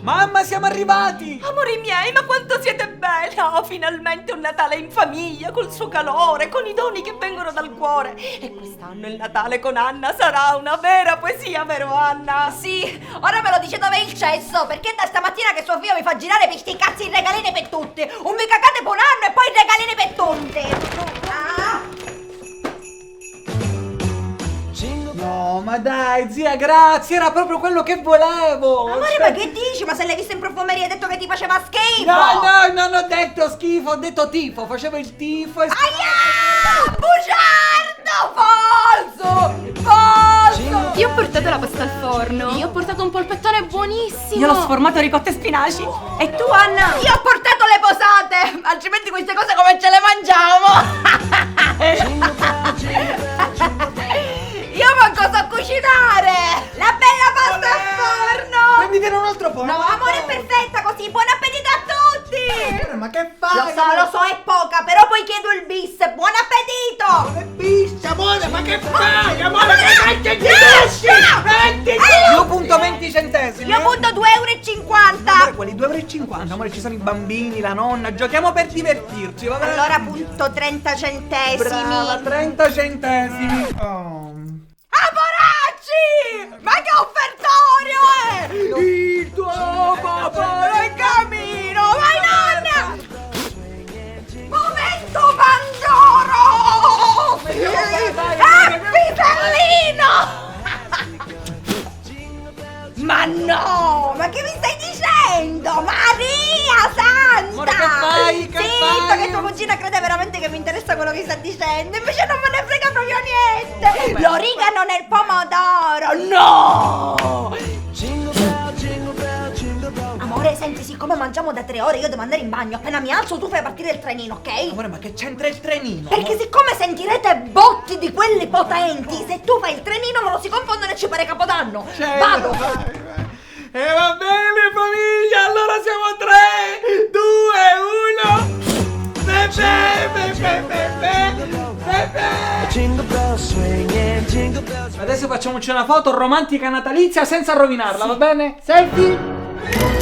Mamma, siamo arrivati! Amori miei, ma quanto siete belli! Oh, finalmente un Natale in famiglia, col suo calore, con i doni che vengono dal cuore. E quest'anno il Natale con Anna sarà una vera poesia, vero Anna? Sì, ora me lo dice dov'è il cesso, perché da stamattina che suo figlio mi fa girare per sti cazzi i regalini per tutti. Un mi cagate per un anno e poi i regalini per tutti. No, ma dai, zia, grazie, era proprio quello che volevo! Amore, ma che dici? Ma se l'hai visto in profumeria hai detto che ti faceva schifo! No, no, non ho detto schifo, ho detto tifo, facevo il tifo e... Aia! Bugiardo! Falso! Falso! Io ho portato la pasta al forno. Io ho portato un polpettone buonissimo. Io l'ho sformato ricotta e spinaci. E tu, Anna? Io ho portato le posate! Altrimenti queste cose come ce le mangiamo? Io manco so cucinare! La bella pasta al forno! Prenditene un altro po'! No, amore, è perfetta così! Buon appetito a tutti! Ma che fai? Lo so, è poca, però poi chiedo il bis! Buon appetito! Che biscia, amore, ma che fai? Amore, mettiti! Mettiti! Io punto 20 centesimi! Io punto 2,50 Amore, euro! quelli 2,50 euro, amore, ci sono i bambini, la nonna, giochiamo per divertirci, va bene? Allora punto 30 centesimi! Brava, 30 centesimi! Oh. Aboracci! Ma che offertorio è! Il tuo popolo è in cammino! Vai, nonna! Momento Pandoro! Happy Bellino! Ma no! Ma che mi stai dicendo? Maria Santa! Amore, che fai? Che Zitto, fai? che tua cugina crede veramente che mi interessa quello che sta dicendo. Invece non me ne frega proprio niente. L'origano nel pomodoro. No! Amore, senti, siccome mangiamo da 3 ore, io devo andare in bagno. Appena mi alzo, tu fai partire il trenino, ok? Amore, ma che c'entra il trenino? Perché siccome sentirete botti di quelli potenti, se tu fai il trenino loro si confondono e ci pare Capodanno. Vado! Vai. E va bene, famiglia, allora siamo 3, 2 e 1. Adesso facciamoci una foto romantica natalizia senza rovinarla, va bene? Selfie!